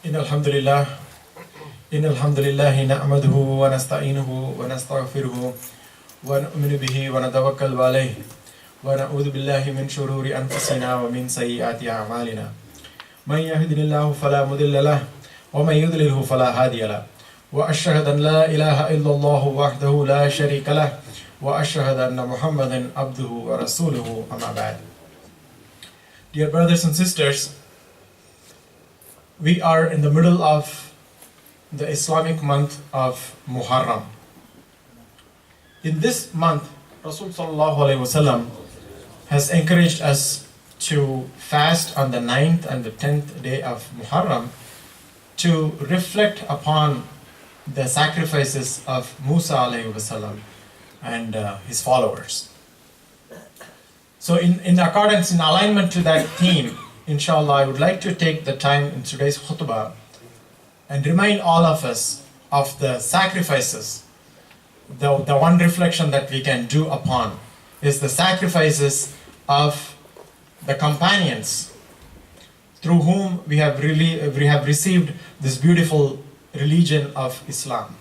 إن الحمد لله نحمده ونستعينه ونستغفره ونؤمن به ونتوكل عليه ونعوذ بالله من شرور أنفسنا ومن سيئات أعمالنا من يهد الله فلا مضل له ومن يضلله فلا هادي له وأشهد أن لا إله إلا الله وحده لا شريك له وأشهد أن محمدا عبده ورسوله أما بعد. Dear brothers and sisters, we are in the middle of the Islamic month of Muharram. In this month, Rasul sallallahu alaihi wasallam has encouraged us to fast on the 9th and the 10th day of Muharram to reflect upon the sacrifices of Musa alayhi wasallam and his followers. So in accordance, in alignment to that theme, inshallah, I would like to take the time in today's khutbah and remind all of us of the sacrifices. The one reflection that we can do upon is the sacrifices of the companions through whom we have received this beautiful religion of Islam.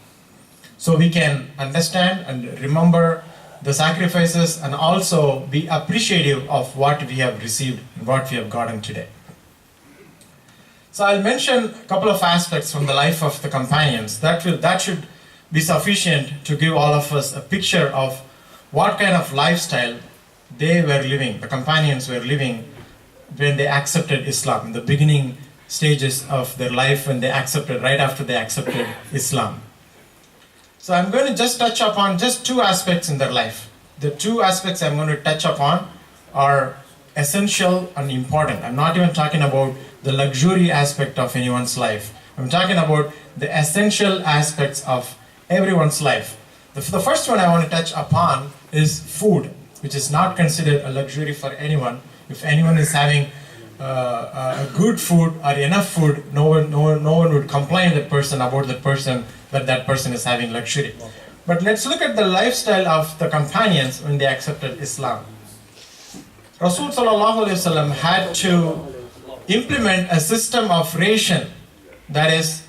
So we can understand and remember the sacrifices and also be appreciative of what we have received and what we have gotten today. So I'll mention a couple of aspects from the life of the companions that should be sufficient to give all of us a picture of what kind of lifestyle they were living, the companions were living when they accepted Islam, in the beginning stages of their life when they accepted, right after they accepted Islam. So I'm going to just touch upon just two aspects in their life. The two aspects I'm going to touch upon are essential and important. I'm not even talking about the luxury aspect of anyone's life. I'm talking about the essential aspects of everyone's life. The first one I want to touch upon is food, which is not considered a luxury for anyone. If anyone is having a good food or enough food, no one would complain about that person is having luxury. But let's look at the lifestyle of the companions when they accepted Islam. Rasul sallallahu alaihi wasallam had to implement a system of ration, that is,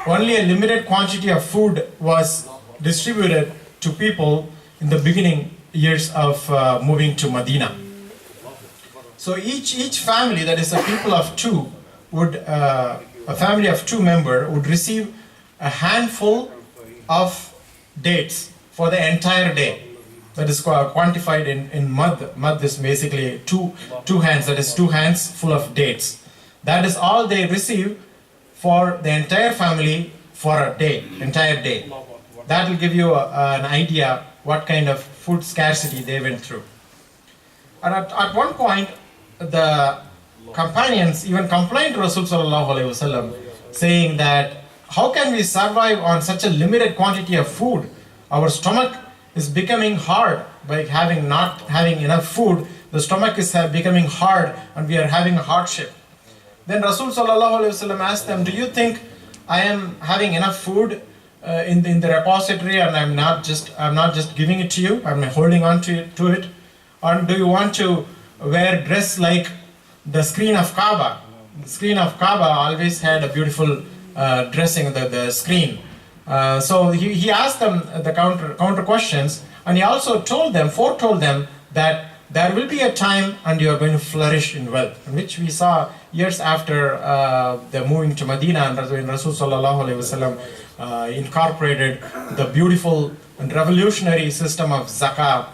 only a limited quantity of food was distributed to people in the beginning years of moving to Medina. So each family, that is a people of two, a family of two members would receive a handful of dates for the entire day. That is quantified in mud. Mud is basically two hands, that is 2 hands full of dates. That is all they receive for the entire family for a day, entire day. That will give you an idea what kind of food scarcity they went through. And at one point, the companions even complained to Rasul sallallahu alaihi wasallam, saying that how can we survive on such a limited quantity of food? Our stomach is becoming hard by not having enough food. The stomach is becoming hard and we are having a hardship. Then Rasul sallallahu alaihi wasallam asked them, do you think I am having enough food in the repository and I'm not just giving it to you, I'm holding on to it? Or do you want to wear dress like the screen of Kaaba? The screen of Kaaba always had a beautiful dressing, the screen. So he asked them the counter questions, and he also foretold them that there will be a time and you are going to flourish in wealth, which we saw years after the moving to Medina, and when Rasul sallallahu alaihi wasallam incorporated the beautiful and revolutionary system of zakah,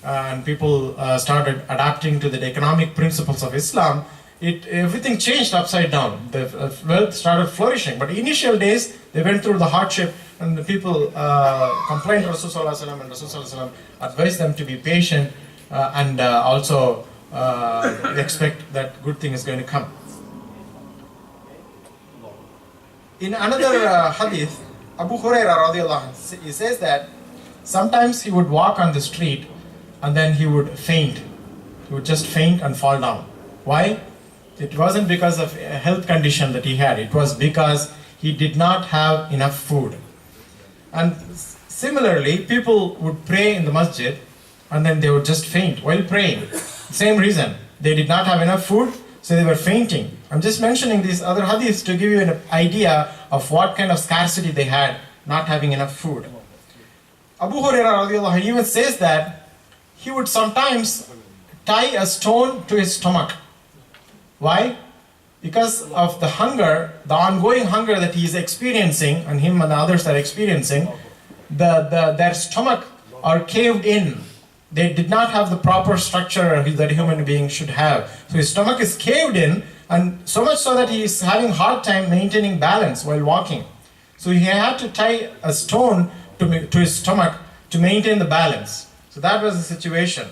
and people started adapting to the economic principles of Islam. Everything changed upside down. The wealth started flourishing. But initial days, they went through the hardship, and the people complained to Rasulullah sallallahu alaihi wasallam, and Rasulullah sallallahu alaihi wasallam advised them to be patient and also expect that good thing is going to come. In another hadith, Abu Hurairah radiallahu anhu, he says that sometimes he would walk on the street and then he would faint. He would just faint and fall down. Why? It wasn't because of a health condition that he had. It was because he did not have enough food. And similarly, people would pray in the masjid and then they would just faint while praying. Same reason. They did not have enough food, so they were fainting. I'm just mentioning these other hadiths to give you an idea of what kind of scarcity they had, not having enough food. Abu Hurairah radiallahu anhu even says that he would sometimes tie a stone to his stomach. Why? Because of the hunger, the ongoing hunger that he is experiencing, and him and the others are experiencing, their stomach are caved in. They did not have the proper structure that a human being should have. So his stomach is caved in, and so much so that he is having a hard time maintaining balance while walking. So he had to tie a stone to his stomach to maintain the balance. So that was the situation.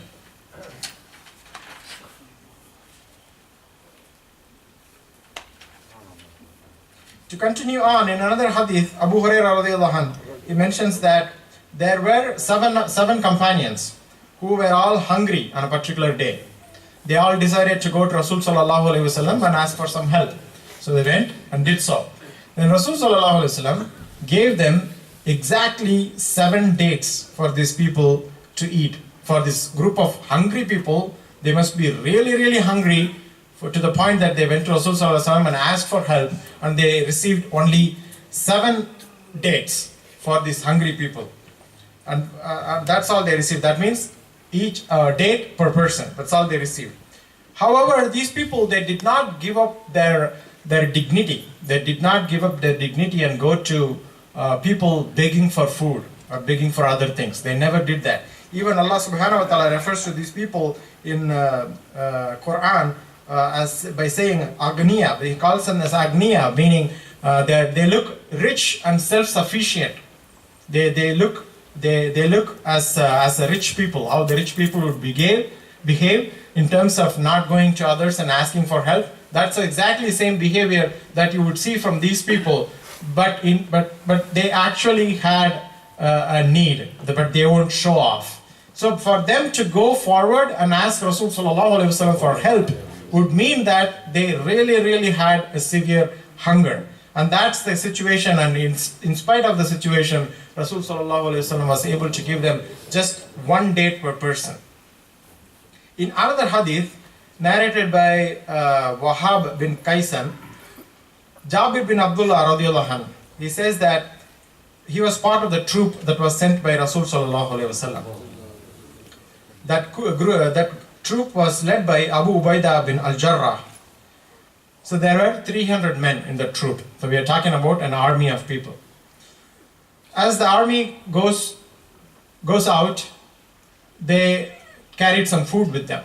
To continue on, in another hadith, Abu Hurairah radiallahu anhu, he mentions that there were seven companions who were all hungry on a particular day. They all decided to go to Rasul sallallahu alaihi wasallam and ask for some help. So they went and did so. Then Rasul sallallahu alaihi wasallam gave them exactly 7 dates for these people to eat. For this group of hungry people, they must be really, really hungry to the point that they went to Rasul sallallahu alaihi wasallam and asked for help, and they received only 7 dates for these hungry people. And that's all they received. That means each date per person. That's all they received. However, these people, they did not give up their dignity. They did not give up their dignity and go to people begging for food or begging for other things. They never did that. Even Allah subhanahu wa ta'ala refers to these people in Quran as by saying agniya. He calls them as agniya, meaning they look rich and self-sufficient. They look as a rich people. How the rich people would behave in terms of not going to others and asking for help. That's exactly the same behavior that you would see from these people. But they actually had a need, but they won't show off. So for them to go forward and ask Rasul sallallahu alaihi wasallam for help would mean that they really, really had a severe hunger. And that's the situation, and in spite of the situation, Rasul sallallahu alaihi wasallam was able to give them just 1 date per person. In another hadith, narrated by Wahab bin Kaysan, Jabir bin Abdullah radiallahu anhu, he says that he was part of the troop that was sent by Rasul sallallahu alaihi wasallam. That troop was led by Abu Ubaidah bin al-Jarrah. So there were 300 men in the troop. So we are talking about an army of people. As the army goes out, they carried some food with them.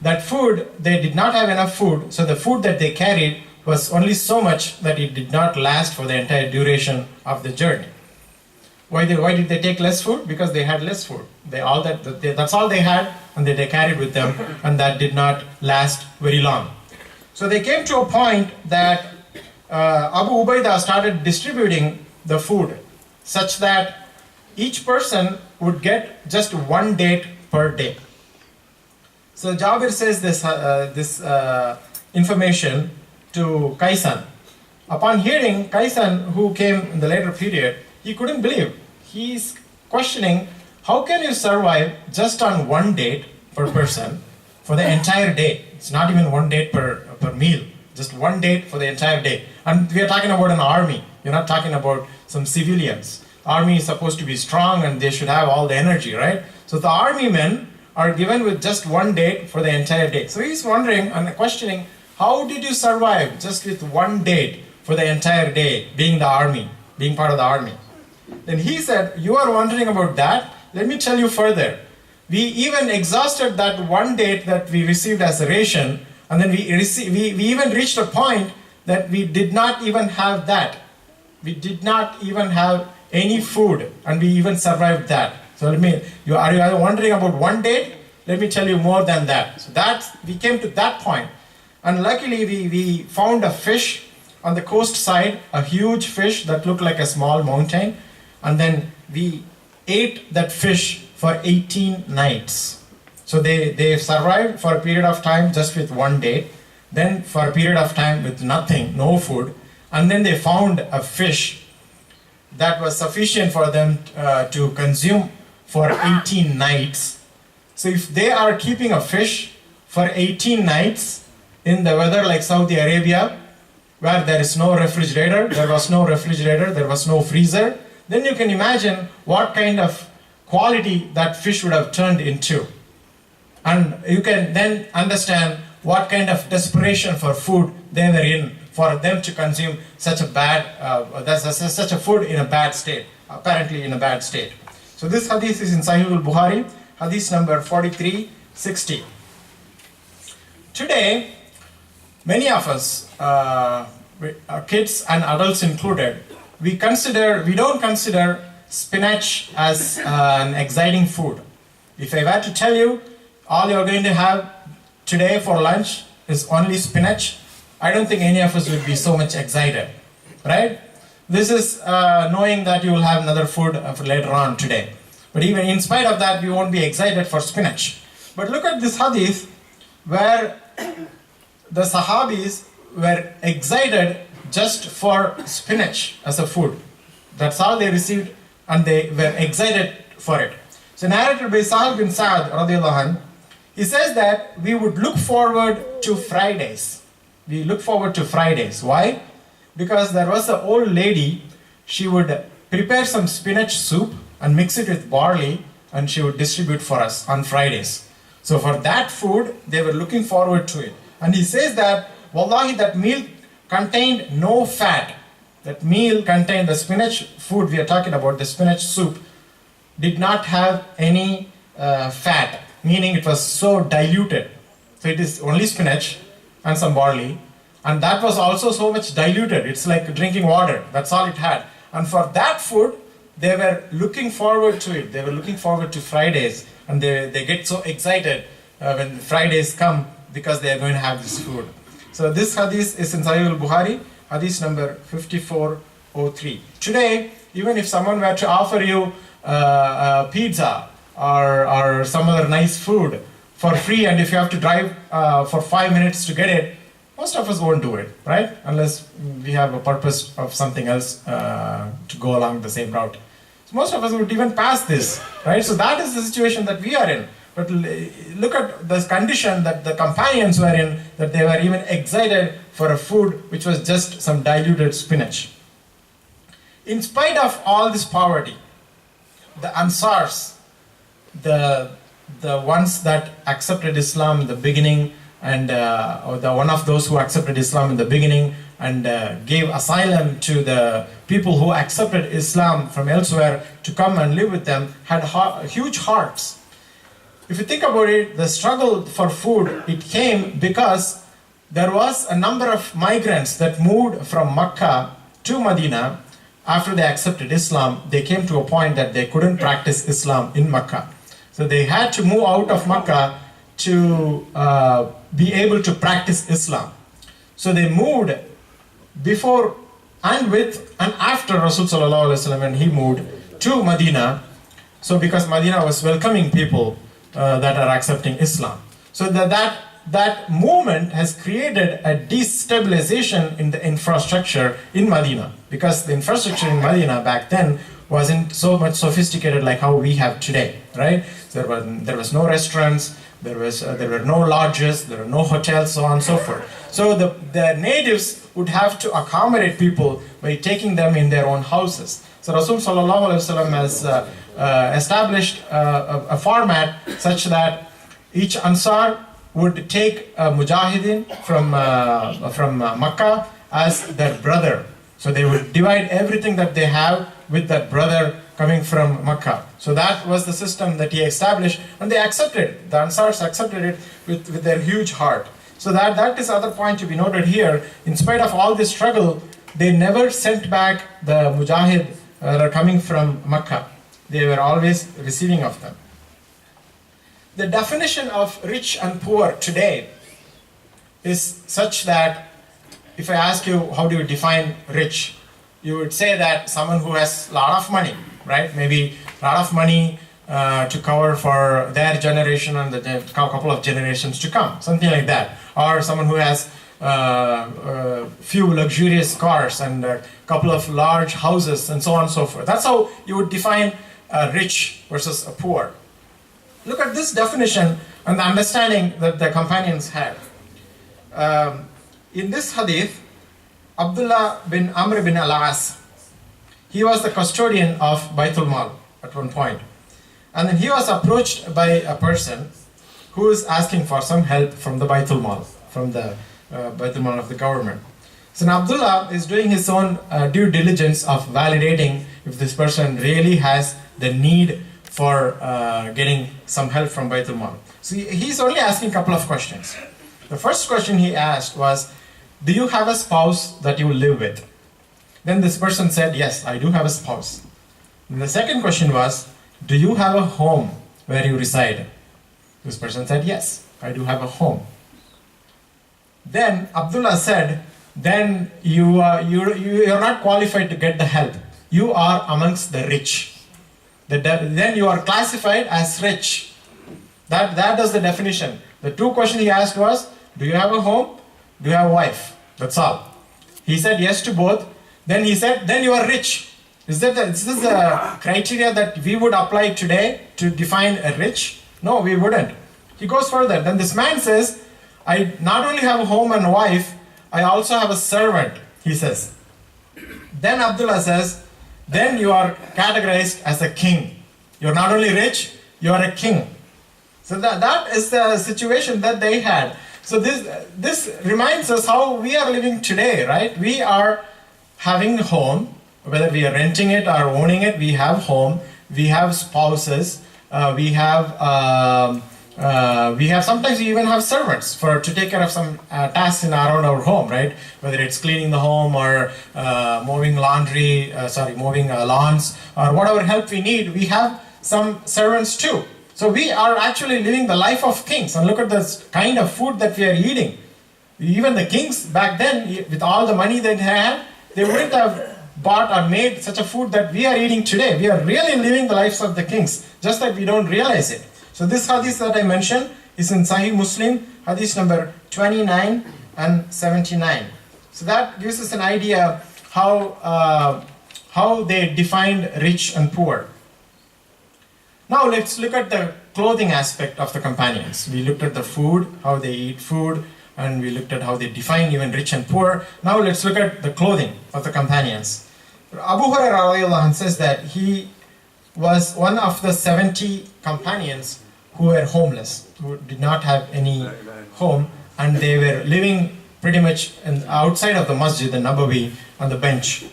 That food, they did not have enough food, so the food that they carried was only so much that it did not last for the entire duration of the journey. Why did they take less food? Because they had less food. That's all they had, and they carried with them, and that did not last very long. So they came to a point that Abu Ubaidah started distributing the food such that each person would get just 1 date per day. So Jabir says this information to Kaysan. Upon hearing, Kaysan, who came in the later period, he couldn't believe. He's questioning, how can you survive just on 1 date per person for the entire day? It's not even 1 date per meal, just 1 date for the entire day. And we are talking about an army. You're not talking about some civilians. Army is supposed to be strong and they should have all the energy, right? So the army men are given with just 1 date for the entire day. So he's wondering and questioning, how did you survive just with 1 date for the entire day, being the army, being part of the army? Then he said, you are wondering about that? Let me tell you further. We even exhausted that 1 date that we received as a ration, and then we even reached a point that we did not even have that. We did not even have any food, and we even survived that. So are you wondering about 1 date? Let me tell you more than that. So we came to that point. And luckily we found a fish on the coast side, a huge fish that looked like a small mountain. And then we ate that fish for 18 nights. So they survived for a period of time just with 1 date. Then for a period of time with nothing, no food. And then they found a fish that was sufficient for them to consume for 18 nights. So if they are keeping a fish for 18 nights, in the weather like Saudi Arabia, where there is no refrigerator, there was no refrigerator, there was no freezer, then you can imagine what kind of quality that fish would have turned into. And you can then understand what kind of desperation for food they were in for them to consume such a bad, such a food in a bad state, apparently in a bad state. So this hadith is in Sahih al-Bukhari, hadith number 4360. Today, many of us, kids and adults included, we don't consider spinach as an exciting food. If I were to tell you, all you're going to have today for lunch is only spinach, I don't think any of us would be so much excited, right? This is knowing that you will have another food for later on today. But even in spite of that, we won't be excited for spinach. But look at this hadith where the Sahabis were excited just for spinach as a food. That's all they received, and they were excited for it. So narrated by Sahal bin Sa'ad radiallahu anh, he says that we would look forward to Fridays. We look forward to Fridays. Why? Because there was an old lady, she would prepare some spinach soup and mix it with barley, and she would distribute for us on Fridays. So for that food, they were looking forward to it. And he says that, wallahi, that meal contained no fat. That meal contained, the spinach food we are talking about, the spinach soup, did not have any fat, meaning it was so diluted. So it is only spinach and some barley, and that was also so much diluted. It's like drinking water. That's all it had. And for that food, they were looking forward to it. They were looking forward to Fridays, and they get so excited when Fridays come because they are going to have this food. So this hadith is in Sahih al-Bukhari, hadith number 5403. Today, even if someone were to offer you pizza or some other nice food for free, and if you have to drive for 5 minutes to get it, most of us won't do it, right? Unless we have a purpose of something else to go along the same route. So most of us would even pass this, right? So that is the situation that we are in. But look at the condition that the companions were in, that they were even excited for a food which was just some diluted spinach. In spite of all this poverty, the Ansars, the ones that accepted Islam in the beginning, and or the one of those who accepted Islam in the beginning and gave asylum to the people who accepted Islam from elsewhere to come and live with them, had huge hearts. If you think about it, the struggle for food, it came because there was a number of migrants that moved from Mecca to Medina. After they accepted Islam, they came to a point that they couldn't practice Islam in Mecca. So they had to move out of Mecca to be able to practice Islam. So they moved before and with and after Rasulullah when he moved to Medina. So because Medina was welcoming people that are accepting Islam. So that movement has created a destabilization in the infrastructure in Medina, because the infrastructure in Medina back then wasn't so much sophisticated like how we have today, right? There was no restaurants, there were no lodges, there were no hotels, so on and so forth. So the natives would have to accommodate people by taking them in their own houses. So Rasul sallallahu alaihi wasallam has established a format such that each Ansar would take a Mujahideen from Makkah as their brother. So they would divide everything that they have with that brother coming from Makkah. So that was the system that he established, and they accepted it. The Ansars accepted it with their huge heart. So that is another point to be noted here. In spite of all this struggle, they never sent back the Mujahid that are coming from Makkah. They were always receiving of them. The definition of rich and poor today is such that if I ask you, how do you define rich? You would say that someone who has a lot of money, right? Maybe a lot of money to cover for their generation and the couple of generations to come, something like that. Or someone who has few luxurious cars and a couple of large houses and so on and so forth. That's how you would define a rich versus a poor. Look at this definition and the understanding that the companions had. in this hadith, Abdullah bin Amr bin al-As, he was the custodian of Baitul Mal at one point. And then he was approached by a person who is asking for some help from the Baitul Mal, from the Baitul Mal of the government. So now Abdullah is doing his own due diligence of validating if this person really has the need for getting some help from Baitul Mal. So he's only asking a couple of questions. The first question he asked was, do you have a spouse that you live with? Then this person said, yes, I do have a spouse. And the second question was, do you have a home where you reside? This person said, yes, I do have a home. Then Abdullah said, then you're not qualified to get the help. You are amongst the rich. Then you are classified as rich. That is the definition. The two questions he asked was, do you have a home? Do you have a wife? That's all. He said yes to both. Then he said, then you are rich. Is this the criteria that we would apply today to define a rich? No, we wouldn't. He goes further. Then this man says, I not only have a home and a wife, I also have a servant, he says. Then Abdullah says, then you are categorized as a king. You're not only rich, you are a king. So that is the situation that they had. So this reminds us how we are living today, right? We are having a home, whether we are renting it or owning it, we have home, we have spouses, we have sometimes we even have servants to take care of some tasks around our home, right? Whether it's cleaning the home or mowing lawns or whatever help we need, we have some servants too. So we are actually living the life of kings, and look at the kind of food that we are eating. Even the kings back then, with all the money they had, they wouldn't have bought or made such a food that we are eating today. We are really living the lives of the kings, just that we don't realize it. So this hadith that I mentioned is in Sahih Muslim, hadith number 29 and 79. So that gives us an idea how they defined rich and poor. Now let's look at the clothing aspect of the companions. We looked at the food, how they eat food, and we looked at how they define even rich and poor. Now let's look at the clothing of the companions. Abu Hurairah says that he was one of the 70 companions who were homeless, who did not have any home, and they were living pretty much outside of the masjid, the Nabawi, on the bench.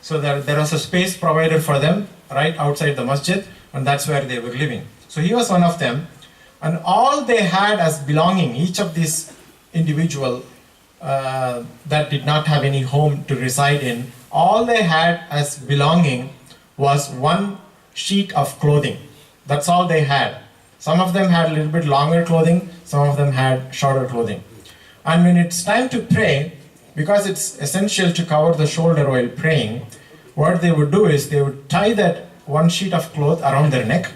So there was a space provided for them right outside the masjid, and that's where they were living. So he was one of them, and all they had as belonging, each of these individual that did not have any home to reside in, all they had as belonging was one sheet of clothing. That's all they had. Some of them had a little bit longer clothing, some of them had shorter clothing. And when it's time to pray, because it's essential to cover the shoulder while praying, what they would do is they would tie that one sheet of cloth around their neck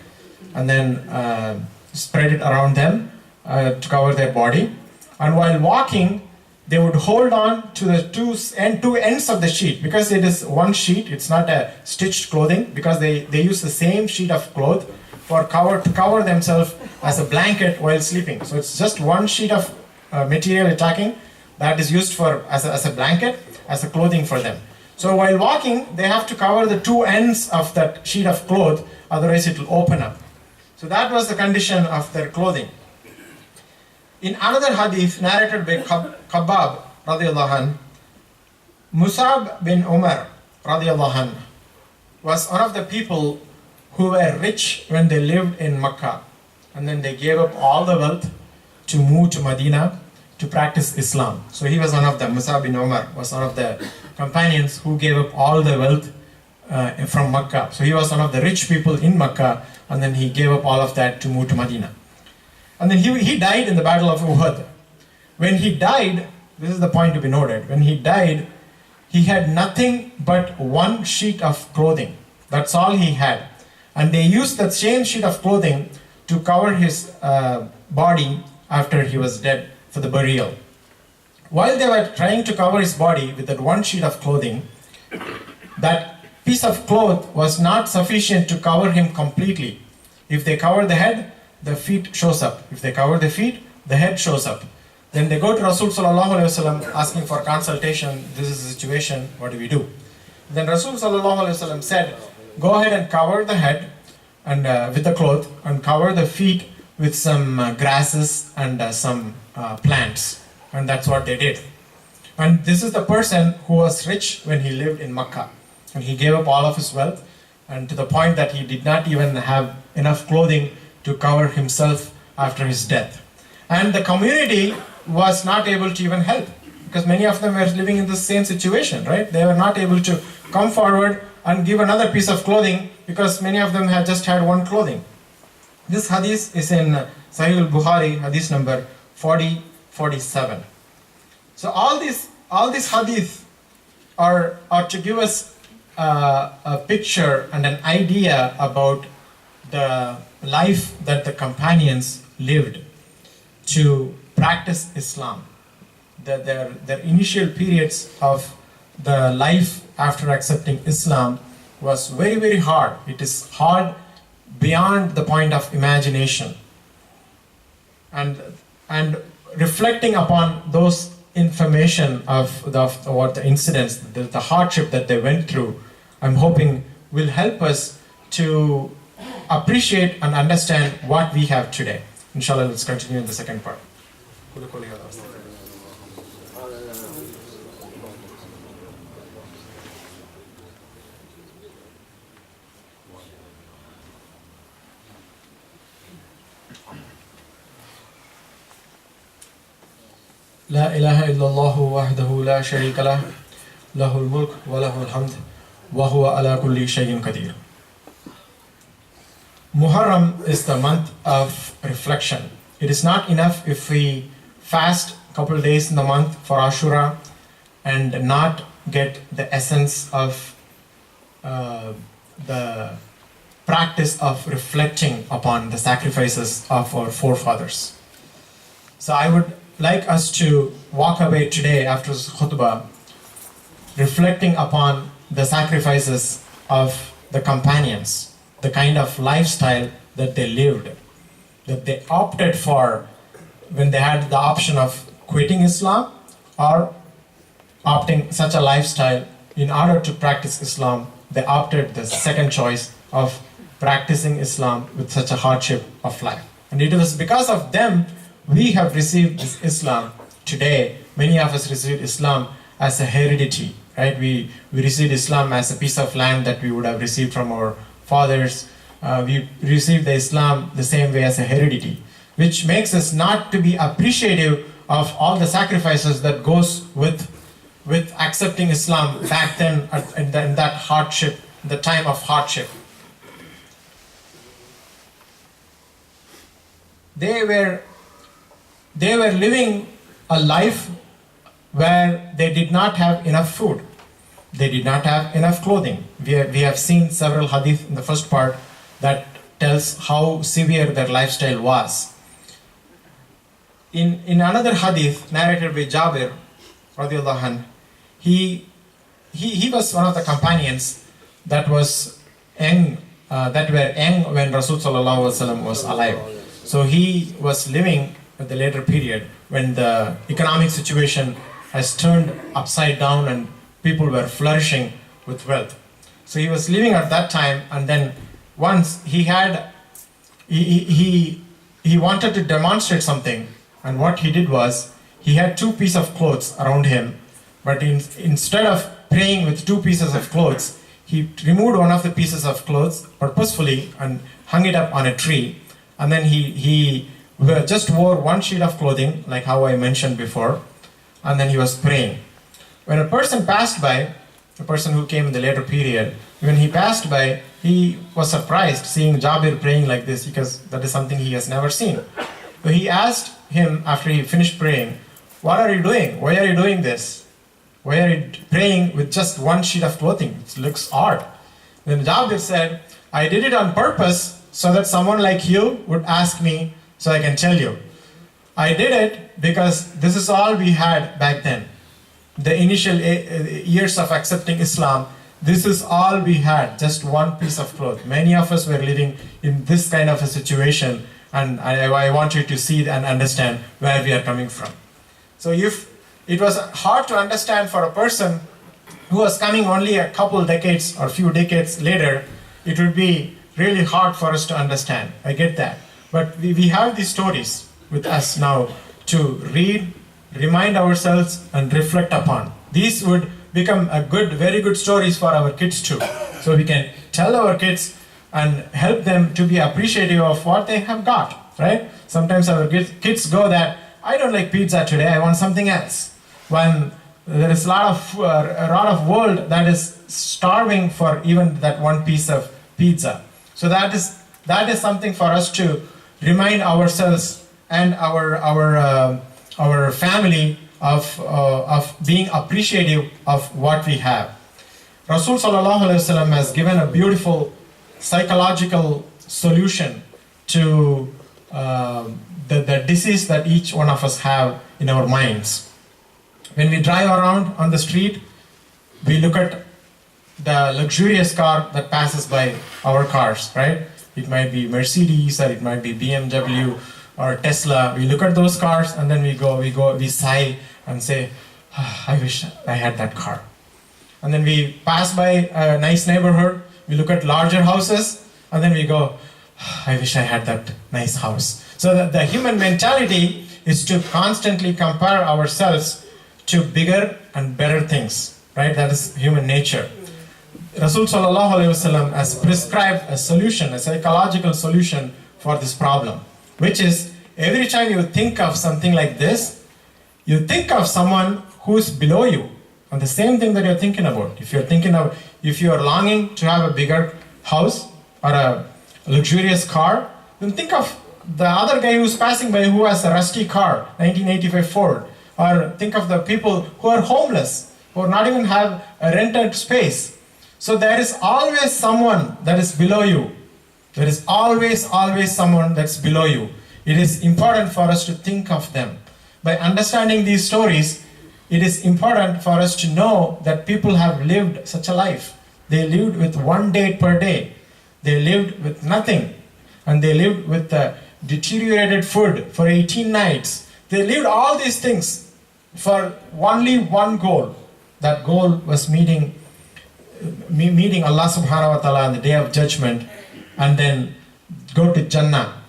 and then spread it around them to cover their body. And while walking, they would hold on to the two ends of the sheet, because it is one sheet, it's not a stitched clothing, because they use the same sheet of cloth to cover themselves as a blanket while sleeping. So it's just one sheet of material attacking that is used as a blanket, as a clothing for them. So while walking, they have to cover the two ends of that sheet of cloth, otherwise it will open up. So that was the condition of their clothing. In another hadith narrated by Khabbab radiallahu anh, Musab bin Umar radiallahu anh was one of the people who were rich when they lived in Makkah, and then they gave up all the wealth to move to Medina to practice Islam. So he was one of them. Musab bin Umar was one of the companions who gave up all the wealth from Makkah. So he was one of the rich people in Makkah, and then he gave up all of that to move to Medina. And then he died in the Battle of Uhud. When he died, this is the point to be noted, when he died, he had nothing but one sheet of clothing. That's all he had. And they used that same sheet of clothing to cover his body after he was dead for the burial. While they were trying to cover his body with that one sheet of clothing, that piece of cloth was not sufficient to cover him completely. If they cover the head, the feet shows up. If they cover the feet, the head shows up. Then they go to Rasul sallallahu alaihi wasallam asking for consultation. This is the situation. What do we do? Then Rasul sallallahu alaihi wasallam said, go ahead and cover the head and with a cloth, and cover the feet with some grasses and some plants. And that's what they did. And this is the person who was rich when he lived in Makkah. And he gave up all of his wealth, and to the point that he did not even have enough clothing to cover himself after his death. And the community was not able to even help, because many of them were living in the same situation, right? They were not able to come forward and give another piece of clothing, because many of them had just had one clothing. This hadith is in Sahih al-Bukhari, hadith number 4047. So all these hadith are to give us a picture and an idea about the life that the companions lived to practice Islam. Their initial periods of the life after accepting Islam was very, very hard. It is hard beyond the point of imagination. And reflecting upon those information of the incidents, the hardship that they went through, I'm hoping will help us to appreciate and understand what we have today. Inshallah, let's continue in the second part. لا إله إلا الله وحده لا شريك له له الملك وله الحمد وهو على كل شيء قدير. Muharram is the month of reflection. It is not enough if we fast a couple of days in the month for Ashura and not get the essence of the practice of reflecting upon the sacrifices of our forefathers. So I would like us to walk away today after this khutbah reflecting upon the sacrifices of the companions, the kind of lifestyle that they lived, that they opted for when they had the option of quitting Islam or opting such a lifestyle. In order to practice Islam, they opted the second choice of practicing Islam with such a hardship of life. And it was because of them we have received this Islam today. Many of us received Islam as a heredity, right? We received Islam as a piece of land that we would have received from our fathers. We received the Islam the same way as a heredity, which makes us not to be appreciative of all the sacrifices that goes with accepting Islam back then in that hardship, the time of hardship. They were living a life where they did not have enough food. They did not have enough clothing. We have seen several hadith in the first part that tells how severe their lifestyle was. In another hadith narrated by Jabir radiallahu anh, he was one of the companions that was young, that were young when Rasul sallallahu alaihi wasallam was alive. So he was living at the later period when the economic situation has turned upside down and people were flourishing with wealth. So he was living at that time, and then once he wanted to demonstrate something, and what he did was he had 2 pieces of clothes around him, but instead of praying with 2 pieces of clothes, he removed one of the pieces of clothes purposefully and hung it up on a tree, and then he just wore 1 sheet of clothing, like how I mentioned before, and then he was praying. When a person passed by, a person who came in the later period, when he passed by, he was surprised seeing Jabir praying like this, because that is something he has never seen. So he asked him after he finished praying, "What are you doing? Why are you doing this? Why are you praying with just 1 sheet of clothing? It looks odd." Then Jabir said, "I did it on purpose so that someone like you would ask me so I can tell you. I did it because this is all we had back then. The initial years of accepting Islam, this is all we had, just 1 piece of cloth. Many of us were living in this kind of a situation, and I want you to see and understand where we are coming from." So if it was hard to understand for a person who was coming only a couple decades or few decades later, it would be really hard for us to understand. I get that. But we have these stories with us now to read, remind ourselves, and reflect upon. These would become very good stories for our kids too. So we can tell our kids and help them to be appreciative of what they have got, right? Sometimes our kids go that, I don't like pizza today, I want something else. When there is a lot of world that is starving for even that one piece of pizza. So that is something for us to remind ourselves and our family of being appreciative of what we have. Rasul sallallahu alaihi wasallam has given a beautiful psychological solution to the disease that each one of us have in our minds. When we drive around on the street, we look at the luxurious car that passes by our cars, right? It might be Mercedes, or it might be BMW or Tesla. We look at those cars and then we sigh and say, I wish I had that car. And then we pass by a nice neighborhood, we look at larger houses, and then we go, I wish I had that nice house. So the human mentality is to constantly compare ourselves to bigger and better things, right? That is human nature. Rasul sallallahu alaihi wasallam has prescribed a solution, a psychological solution for this problem, which is every time you think of something like this, you think of someone who's below you on the same thing that you're thinking about. If you're longing to have a bigger house or a luxurious car, then think of the other guy who's passing by who has a rusty car, 1985 Ford. Or think of the people who are homeless, who not even have a rented space. So there is always someone that is below you. There is always someone that's below you. It is important for us to think of them. By understanding these stories, it is important for us to know that people have lived such a life. They lived with one day per day. They lived with nothing. And they lived with deteriorated food for 18 nights. They lived all these things for only one goal. That goal was meeting Allah subhanahu wa ta'ala on the day of judgment and then go to Jannah.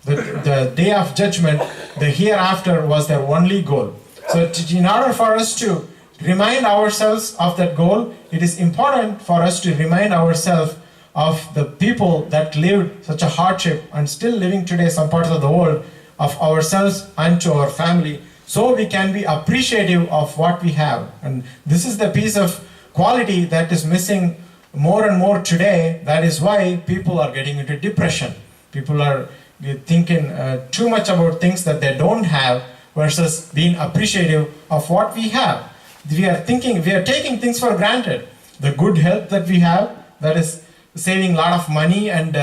The day of judgment, the hereafter was their only goal. So in order for us to remind ourselves of that goal, it is important for us to remind ourselves of the people that lived such a hardship and still living today some parts of the world, of ourselves and to our family, so we can be appreciative of what we have. And this is the piece of quality that is missing more and more today. That is why people are getting into depression. People are thinking too much about things that they don't have versus being appreciative of what we have. We are taking things for granted. The good health that we have, that is saving a lot of money and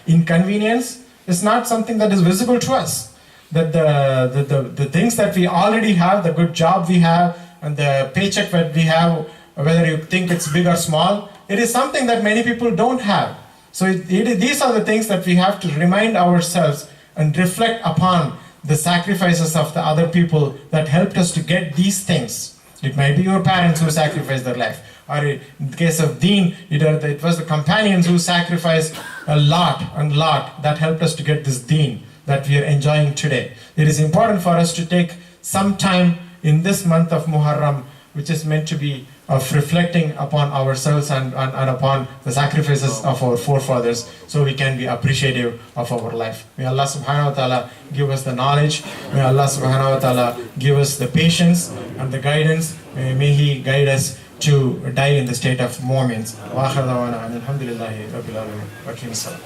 inconvenience, is not something that is visible to us. That the things that we already have, the good job we have, and the paycheck that we have, whether you think it's big or small, it is something that many people don't have. So these are the things that we have to remind ourselves and reflect upon the sacrifices of the other people that helped us to get these things. It might be your parents who sacrificed their life, or in the case of Deen, it was the companions who sacrificed a lot that helped us to get this Deen that we are enjoying today. It is important for us to take some time in this month of Muharram, which is meant to be of reflecting upon ourselves and upon the sacrifices of our forefathers, so we can be appreciative of our life. May Allah subhanahu wa ta'ala give us the knowledge. May Allah subhanahu wa ta'ala give us the patience and the guidance. May He guide us to die in the state of mu'mins. Wa akhir dawana alhamdulillahi rabbil alamin. Wa aqimus salam.